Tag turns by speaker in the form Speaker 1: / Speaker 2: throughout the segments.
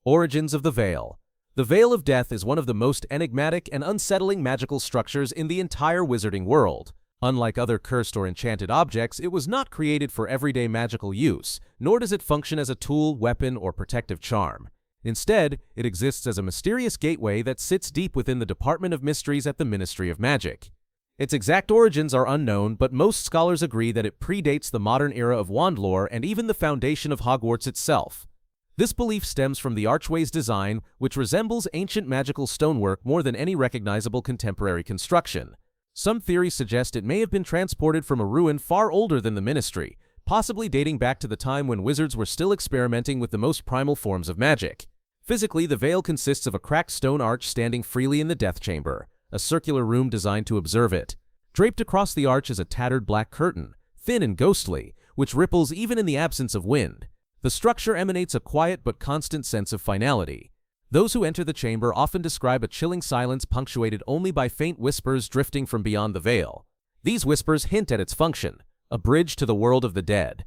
Speaker 1: Origins of the Veil. The Veil of Death is one of the most enigmatic and unsettling magical structures in the entire wizarding world. Unlike other cursed or enchanted objects, it was not created for everyday magical use, nor does it function as a tool, weapon, or protective charm. Instead, it exists as a mysterious gateway that sits deep within the Department of Mysteries at the Ministry of Magic. Its exact origins are unknown, but most scholars agree that it predates the modern era of wand lore and even the foundation of Hogwarts itself. This belief stems from the archway's design, which resembles ancient magical stonework more than any recognizable contemporary construction. Some theories suggest it may have been transported from a ruin far older than the Ministry, possibly dating back to the time when wizards were still experimenting with the most primal forms of magic. Physically, the veil consists of a cracked stone arch standing freely in the Death Chamber, a circular room designed to observe it. Draped across the arch is a tattered black curtain, thin and ghostly, which ripples even in the absence of wind. The structure emanates a quiet but constant sense of finality. Those who enter the chamber often describe a chilling silence punctuated only by faint whispers drifting from beyond the veil. These whispers hint at its function, a bridge to the world of the dead.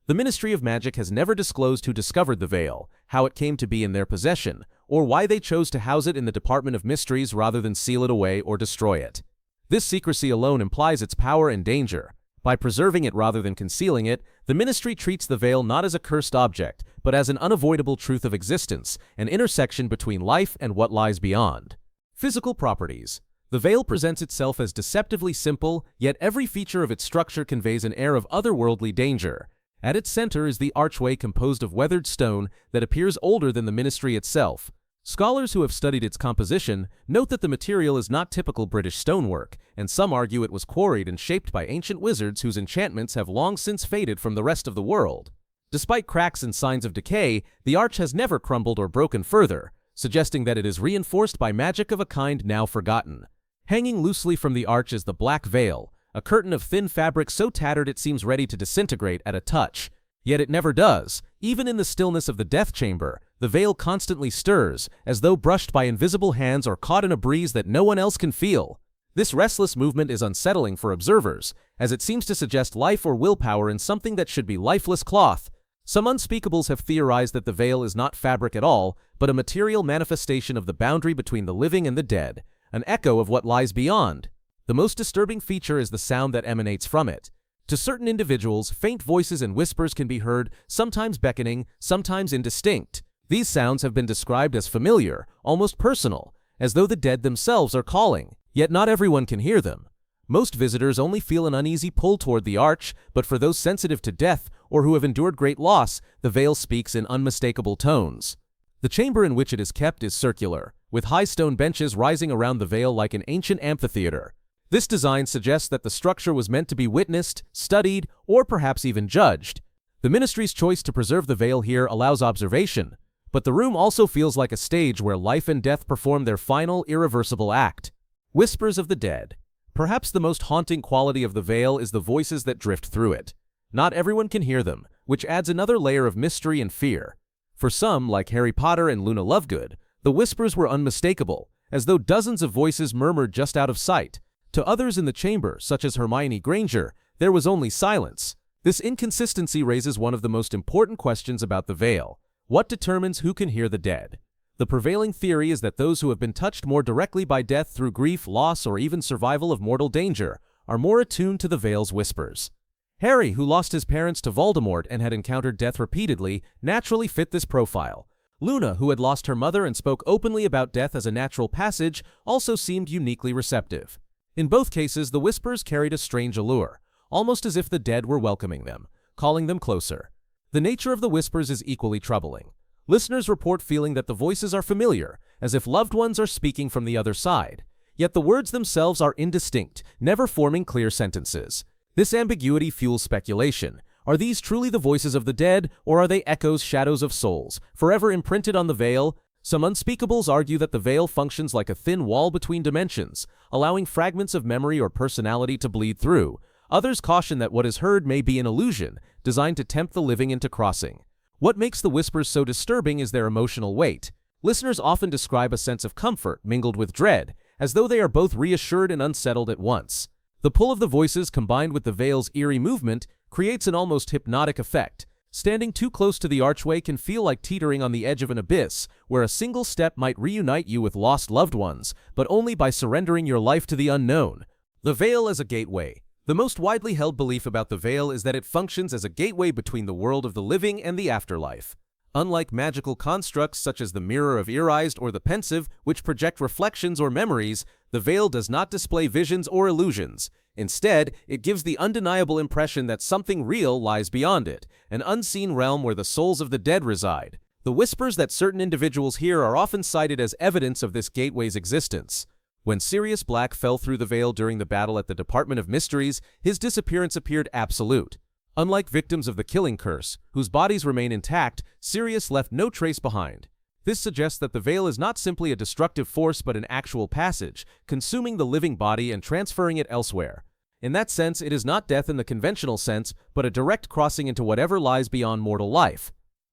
Speaker 1: The Ministry of Magic has never disclosed who discovered the veil, how it came to be in their possession, or why they chose to house it in the Department of Mysteries rather than seal it away or destroy it. This secrecy alone implies its power and danger. By preserving it rather than concealing it, the Ministry treats the veil not as a cursed object, but as an unavoidable truth of existence, an intersection between life and what lies beyond. Physical properties. The veil presents itself as deceptively simple, yet every feature of its structure conveys an air of otherworldly danger. At its center is the archway composed of weathered stone that appears older than the Ministry itself. Scholars who have studied its composition note that the material is not typical British stonework, and some argue it was quarried and shaped by ancient wizards whose enchantments have long since faded from the rest of the world. Despite cracks and signs of decay, the arch has never crumbled or broken further, suggesting that it is reinforced by magic of a kind now forgotten. Hanging loosely from the arch is the black veil, a curtain of thin fabric so tattered it seems ready to disintegrate at a touch. Yet it never does. Even in the stillness of the Death Chamber, the veil constantly stirs, as though brushed by invisible hands or caught in a breeze that no one else can feel. This restless movement is unsettling for observers, as it seems to suggest life or willpower in something that should be lifeless cloth. Some unspeakables have theorized that the veil is not fabric at all, but a material manifestation of the boundary between the living and the dead, an echo of what lies beyond. The most disturbing feature is the sound that emanates from it. To certain individuals, faint voices and whispers can be heard, sometimes beckoning, sometimes indistinct. These sounds have been described as familiar, almost personal, as though the dead themselves are calling, yet not everyone can hear them. Most visitors only feel an uneasy pull toward the arch, but for those sensitive to death or who have endured great loss, the veil speaks in unmistakable tones. The chamber in which it is kept is circular, with high stone benches rising around the veil like an ancient amphitheater. This design suggests that the structure was meant to be witnessed, studied, or perhaps even judged. The Ministry's choice to preserve the veil here allows observation, but the room also feels like a stage where life and death perform their final, irreversible act. Whispers of the dead. Perhaps the most haunting quality of the veil is the voices that drift through it. Not everyone can hear them, which adds another layer of mystery and fear. For some, like Harry Potter and Luna Lovegood, the whispers were unmistakable, as though dozens of voices murmured just out of sight. To others in the chamber, such as Hermione Granger, there was only silence. This inconsistency raises one of the most important questions about the veil. What determines who can hear the dead? The prevailing theory is that those who have been touched more directly by death through grief, loss, or even survival of mortal danger are more attuned to the veil's whispers. Harry, who lost his parents to Voldemort and had encountered death repeatedly, naturally fit this profile. Luna, who had lost her mother and spoke openly about death as a natural passage, also seemed uniquely receptive. In both cases, the whispers carried a strange allure, almost as if the dead were welcoming them, calling them closer. The nature of the whispers is equally troubling. Listeners report feeling that the voices are familiar, as if loved ones are speaking from the other side. Yet the words themselves are indistinct, never forming clear sentences. This ambiguity fuels speculation. Are these truly the voices of the dead, or are they echoes, shadows of souls, forever imprinted on the veil? Some unspeakables argue that the veil functions like a thin wall between dimensions, allowing fragments of memory or personality to bleed through. Others caution that what is heard may be an illusion, designed to tempt the living into crossing. What makes the whispers so disturbing is their emotional weight. Listeners often describe a sense of comfort mingled with dread, as though they are both reassured and unsettled at once. The pull of the voices combined with the veil's eerie movement creates an almost hypnotic effect, Standing too close to the archway can feel like teetering on the edge of an abyss, where a single step might reunite you with lost loved ones, but only by surrendering your life to the unknown. The veil as a gateway. The most widely held belief about the veil is that it functions as a gateway between the world of the living and the afterlife. Unlike magical constructs such as the mirror of Ear-Eyes or the pensive, which project reflections or memories, the veil does not display visions or illusions. Instead, it gives the undeniable impression that something real lies beyond it, an unseen realm where the souls of the dead reside. The whispers that certain individuals hear are often cited as evidence of this gateway's existence. When Sirius Black fell through the veil during the battle at the Department of Mysteries, his disappearance appeared absolute. Unlike victims of the killing curse, whose bodies remain intact, Sirius left no trace behind. This suggests that the veil is not simply a destructive force but an actual passage, consuming the living body and transferring it elsewhere. In that sense, it is not death in the conventional sense, but a direct crossing into whatever lies beyond mortal life.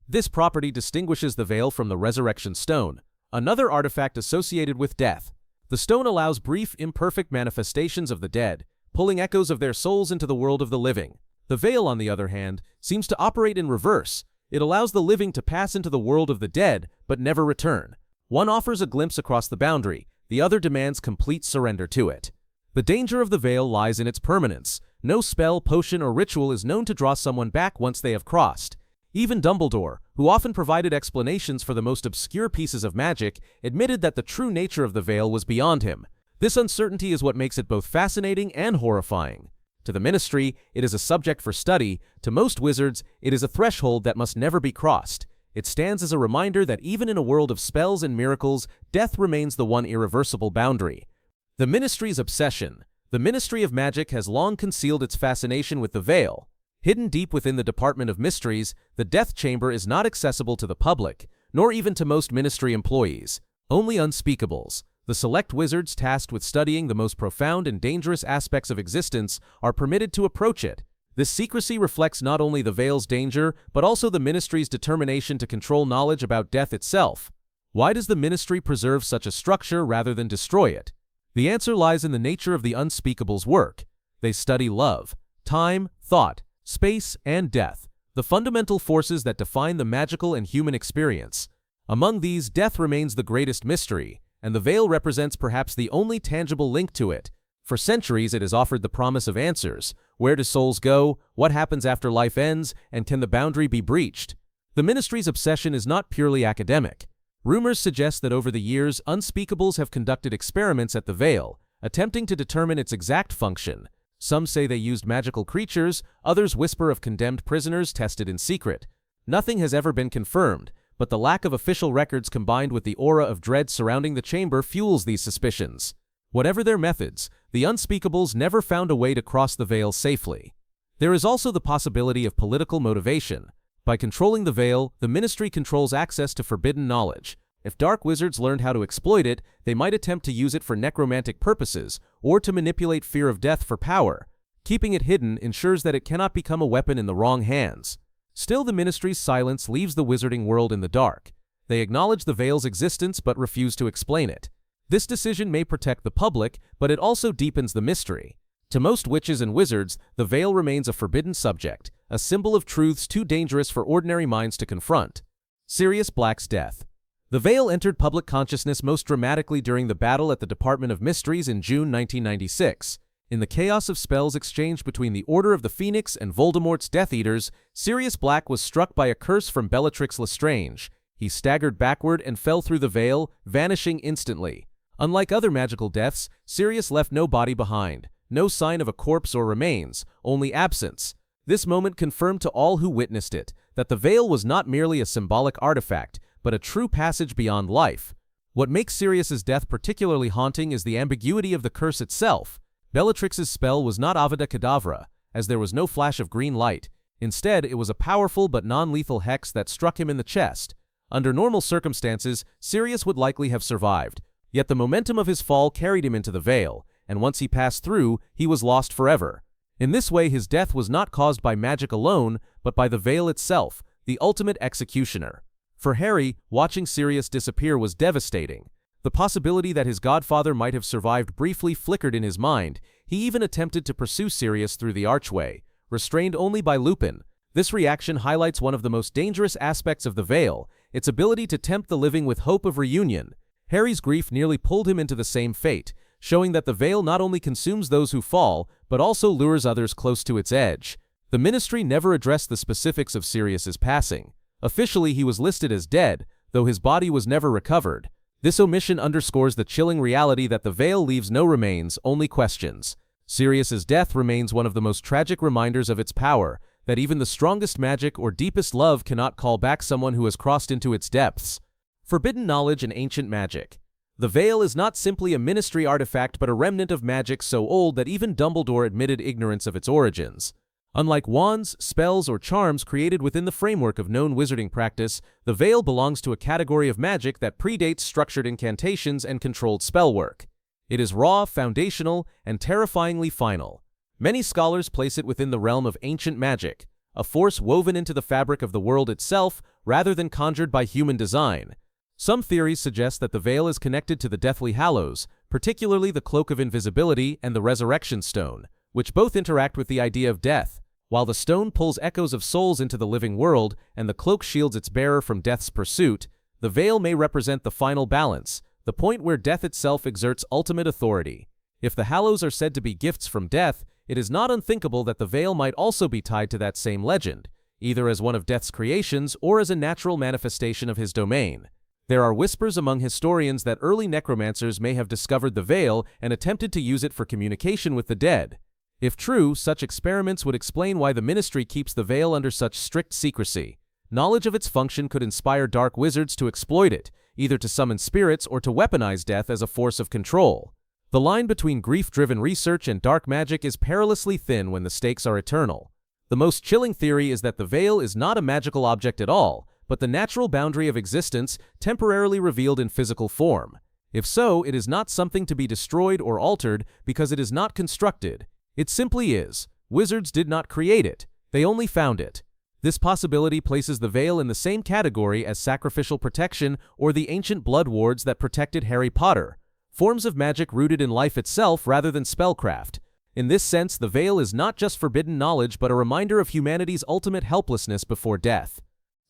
Speaker 1: This property distinguishes the veil from the Resurrection Stone, another artifact associated with death. The stone allows brief, imperfect manifestations of the dead, pulling echoes of their souls into the world of the living. The veil, on the other hand, seems to operate in reverse. It allows the living to pass into the world of the dead, but never return. One offers a glimpse across the boundary, the other demands complete surrender to it. The danger of the veil lies in its permanence. No spell, potion, or ritual is known to draw someone back once they have crossed. Even Dumbledore, who often provided explanations for the most obscure pieces of magic, admitted that the true nature of the veil was beyond him. This uncertainty is what makes it both fascinating and horrifying. To the Ministry, it is a subject for study. To most wizards, it is a threshold that must never be crossed. It stands as a reminder that even in a world of spells and miracles, death remains the one irreversible boundary. The Ministry's obsession. The Ministry of Magic has long concealed its fascination with the veil. Hidden deep within the Department of Mysteries, the Death Chamber is not accessible to the public, nor even to most Ministry employees. Only unspeakables, the select wizards tasked with studying the most profound and dangerous aspects of existence, are permitted to approach it. This secrecy reflects not only the veil's danger, but also the Ministry's determination to control knowledge about death itself. Why does the Ministry preserve such a structure rather than destroy it? The answer lies in the nature of the unspeakables' work. They study love, time, thought, space, and death, the fundamental forces that define the magical and human experience. Among these, death remains the greatest mystery, and the veil represents perhaps the only tangible link to it. For centuries, it has offered the promise of answers. Where do souls go? What happens after life ends? And can the boundary be breached? The Ministry's obsession is not purely academic. Rumors suggest that over the years, unspeakables have conducted experiments at the veil, attempting to determine its exact function. Some say they used magical creatures, others whisper of condemned prisoners tested in secret. Nothing has ever been confirmed, but the lack of official records combined with the aura of dread surrounding the chamber fuels these suspicions. Whatever their methods, the unspeakables never found a way to cross the veil safely. There is also the possibility of political motivation. By controlling the veil, the Ministry controls access to forbidden knowledge. If dark wizards learned how to exploit it, they might attempt to use it for necromantic purposes, or to manipulate fear of death for power. Keeping it hidden ensures that it cannot become a weapon in the wrong hands. Still, the Ministry's silence leaves the wizarding world in the dark. They acknowledge the veil's existence but refuse to explain it. This decision may protect the public, but it also deepens the mystery. To most witches and wizards, the veil remains a forbidden subject, a symbol of truths too dangerous for ordinary minds to confront. Sirius Black's death. The veil entered public consciousness most dramatically during the battle at the Department of Mysteries in June 1996. In the chaos of spells exchanged between the Order of the Phoenix and Voldemort's Death Eaters, Sirius Black was struck by a curse from Bellatrix Lestrange. He staggered backward and fell through the veil, vanishing instantly. Unlike other magical deaths, Sirius left no body behind, no sign of a corpse or remains, only absence. This moment confirmed to all who witnessed it that the veil was not merely a symbolic artifact, but a true passage beyond life. What makes Sirius's death particularly haunting is the ambiguity of the curse itself. Bellatrix's spell was not Avada Kedavra, as there was no flash of green light. Instead, it was a powerful but non-lethal hex that struck him in the chest. Under normal circumstances, Sirius would likely have survived, yet the momentum of his fall carried him into the veil, and once he passed through, he was lost forever. In this way, his death was not caused by magic alone, but by the veil itself, the ultimate executioner. For Harry, watching Sirius disappear was devastating. The possibility that his godfather might have survived briefly flickered in his mind. He even attempted to pursue Sirius through the archway, restrained only by Lupin. This reaction highlights one of the most dangerous aspects of the veil, its ability to tempt the living with hope of reunion. Harry's grief nearly pulled him into the same fate, showing that the veil not only consumes those who fall, but also lures others close to its edge. The Ministry never addressed the specifics of Sirius's passing. Officially, he was listed as dead, though his body was never recovered. This omission underscores the chilling reality that the veil leaves no remains, only questions. Sirius's death remains one of the most tragic reminders of its power, that even the strongest magic or deepest love cannot call back someone who has crossed into its depths. Forbidden knowledge and ancient magic. The veil is not simply a Ministry artifact but a remnant of magic so old that even Dumbledore admitted ignorance of its origins. Unlike wands, spells, or charms created within the framework of known wizarding practice, the veil belongs to a category of magic that predates structured incantations and controlled spellwork. It is raw, foundational, and terrifyingly final. Many scholars place it within the realm of ancient magic, a force woven into the fabric of the world itself rather than conjured by human design. Some theories suggest that the veil is connected to the Deathly Hallows, particularly the Cloak of Invisibility and the Resurrection Stone, which both interact with the idea of death. While the stone pulls echoes of souls into the living world and the cloak shields its bearer from death's pursuit, the veil may represent the final balance, the point where death itself exerts ultimate authority. If the Hallows are said to be gifts from death, it is not unthinkable that the veil might also be tied to that same legend, either as one of death's creations or as a natural manifestation of his domain. There are whispers among historians that early necromancers may have discovered the veil and attempted to use it for communication with the dead. If true, such experiments would explain why the Ministry keeps the veil under such strict secrecy. Knowledge of its function could inspire dark wizards to exploit it, either to summon spirits or to weaponize death as a force of control. The line between grief-driven research and dark magic is perilously thin when the stakes are eternal. The most chilling theory is that the veil is not a magical object at all, but the natural boundary of existence temporarily revealed in physical form. If so, it is not something to be destroyed or altered because it is not constructed. It simply is. Wizards did not create it, they only found it. This possibility places the veil in the same category as sacrificial protection or the ancient blood wards that protected Harry Potter, forms of magic rooted in life itself rather than spellcraft. In this sense, the veil is not just forbidden knowledge but a reminder of humanity's ultimate helplessness before death.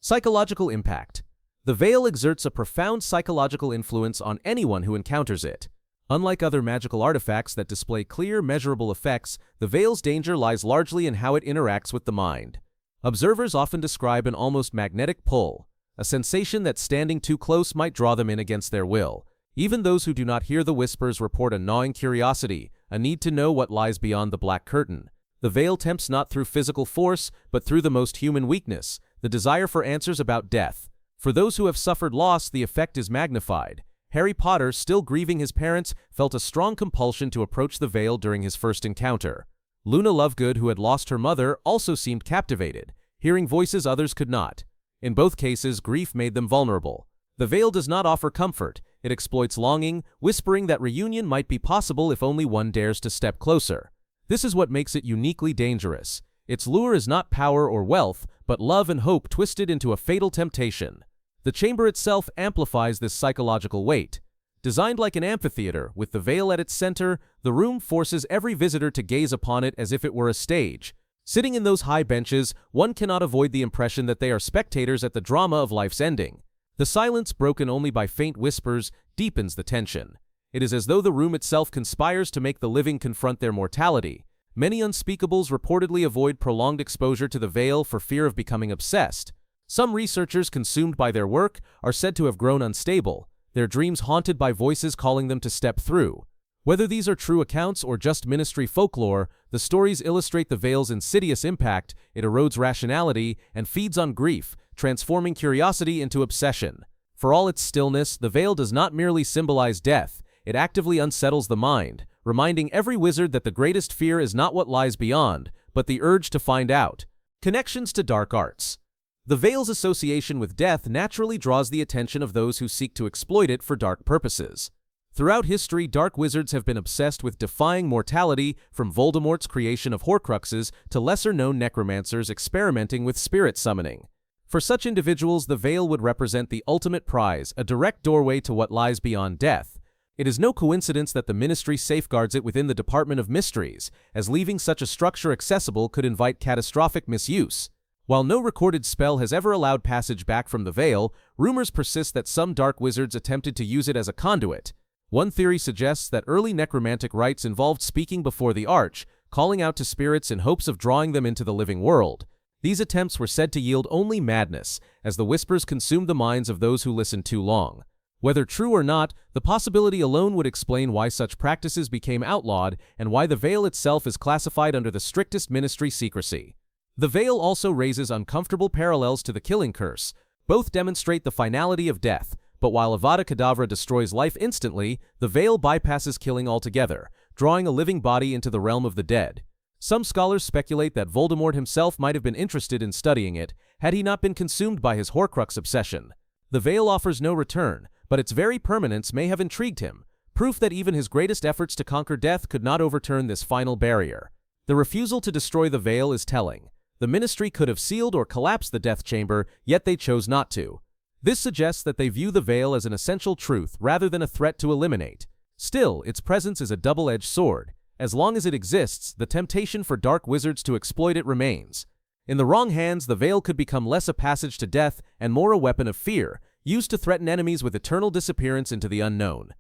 Speaker 1: Psychological impact. The veil exerts a profound psychological influence on anyone who encounters it. Unlike other magical artifacts that display clear, measurable effects, the veil's danger lies largely in how it interacts with the mind. Observers often describe an almost magnetic pull, a sensation that standing too close might draw them in against their will. Even those who do not hear the whispers report a gnawing curiosity, a need to know what lies beyond the black curtain. The veil tempts not through physical force, but through the most human weakness, the desire for answers about death. For those who have suffered loss, the effect is magnified. Harry Potter, still grieving his parents, felt a strong compulsion to approach the veil during his first encounter. Luna Lovegood, who had lost her mother, also seemed captivated, hearing voices others could not. In both cases, grief made them vulnerable. The veil does not offer comfort, it exploits longing, whispering that reunion might be possible if only one dares to step closer. This is what makes it uniquely dangerous. Its lure is not power or wealth, but love and hope twisted into a fatal temptation. The chamber itself amplifies this psychological weight. Designed like an amphitheater, with the veil at its center, the room forces every visitor to gaze upon it as if it were a stage. Sitting in those high benches, one cannot avoid the impression that they are spectators at the drama of life's ending. The silence, broken only by faint whispers, deepens the tension. It is as though the room itself conspires to make the living confront their mortality. Many unspeakables reportedly avoid prolonged exposure to the veil for fear of becoming obsessed. Some researchers consumed by their work are said to have grown unstable, their dreams haunted by voices calling them to step through. Whether these are true accounts or just Ministry folklore, the stories illustrate the veil's insidious impact. It erodes rationality and feeds on grief, transforming curiosity into obsession. For all its stillness, the veil does not merely symbolize death, it actively unsettles the mind, reminding every wizard that the greatest fear is not what lies beyond, but the urge to find out. Connections to dark arts. The veil's association with death naturally draws the attention of those who seek to exploit it for dark purposes. Throughout history, dark wizards have been obsessed with defying mortality, from Voldemort's creation of Horcruxes to lesser-known necromancers experimenting with spirit summoning. For such individuals, the veil would represent the ultimate prize, a direct doorway to what lies beyond death. It is no coincidence that the Ministry safeguards it within the Department of Mysteries, as leaving such a structure accessible could invite catastrophic misuse. While no recorded spell has ever allowed passage back from the veil, rumors persist that some dark wizards attempted to use it as a conduit. One theory suggests that early necromantic rites involved speaking before the arch, calling out to spirits in hopes of drawing them into the living world. These attempts were said to yield only madness, as the whispers consumed the minds of those who listened too long. Whether true or not, the possibility alone would explain why such practices became outlawed and why the veil itself is classified under the strictest ministry secrecy. The veil also raises uncomfortable parallels to the killing curse. Both demonstrate the finality of death, but while Avada Kedavra destroys life instantly, the veil bypasses killing altogether, drawing a living body into the realm of the dead. Some scholars speculate that Voldemort himself might have been interested in studying it, had he not been consumed by his Horcrux obsession. The veil offers no return, but its very permanence may have intrigued him, proof that even his greatest efforts to conquer death could not overturn this final barrier. The refusal to destroy the veil is telling. The ministry could have sealed or collapsed the death chamber, yet they chose not to. This suggests that they view the veil as an essential truth rather than a threat to eliminate. Still, its presence is a double-edged sword. As long as it exists, the temptation for dark wizards to exploit it remains. In the wrong hands, the veil could become less a passage to death and more a weapon of fear, used to threaten enemies with eternal disappearance into the unknown.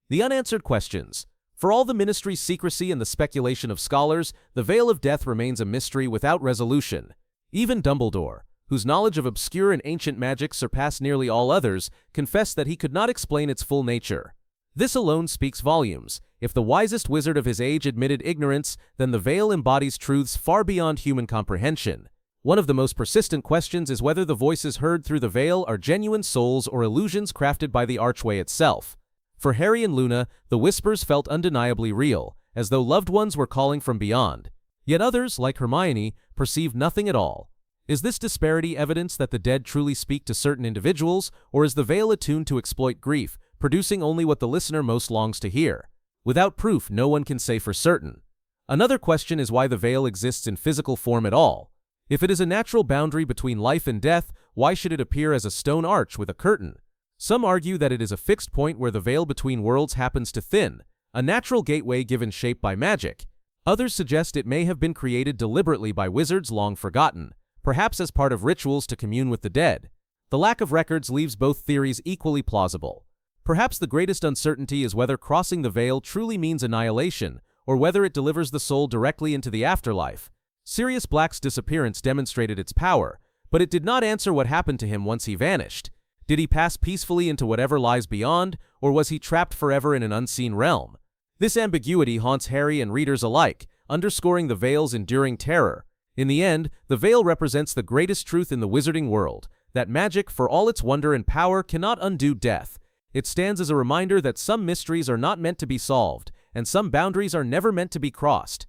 Speaker 1: The unanswered questions. For all the ministry's secrecy and the speculation of scholars, the veil of death remains a mystery without resolution. Even Dumbledore, whose knowledge of obscure and ancient magic surpassed nearly all others, confessed that he could not explain its full nature. This alone speaks volumes. If the wisest wizard of his age admitted ignorance, then the veil embodies truths far beyond human comprehension. One of the most persistent questions is whether the voices heard through the veil are genuine souls or illusions crafted by the archway itself. For Harry and Luna, the whispers felt undeniably real, as though loved ones were calling from beyond. Yet others, like Hermione, perceived nothing at all. Is this disparity evidence that the dead truly speak to certain individuals, or is the veil attuned to exploit grief, producing only what the listener most longs to hear? Without proof, no one can say for certain. Another question is why the veil exists in physical form at all. If it is a natural boundary between life and death, why should it appear as a stone arch with a curtain? Some argue that it is a fixed point where the veil between worlds happens to thin, a natural gateway given shape by magic. Others suggest it may have been created deliberately by wizards long forgotten, perhaps as part of rituals to commune with the dead. The lack of records leaves both theories equally plausible. Perhaps the greatest uncertainty is whether crossing the veil truly means annihilation, or whether it delivers the soul directly into the afterlife. Sirius Black's disappearance demonstrated its power, but it did not answer what happened to him once he vanished. Did he pass peacefully into whatever lies beyond, or was he trapped forever in an unseen realm? This ambiguity haunts Harry and readers alike, underscoring the veil's enduring terror. In the end, the veil represents the greatest truth in the wizarding world, that magic, for all its wonder and power, cannot undo death. It stands as a reminder that some mysteries are not meant to be solved, and some boundaries are never meant to be crossed.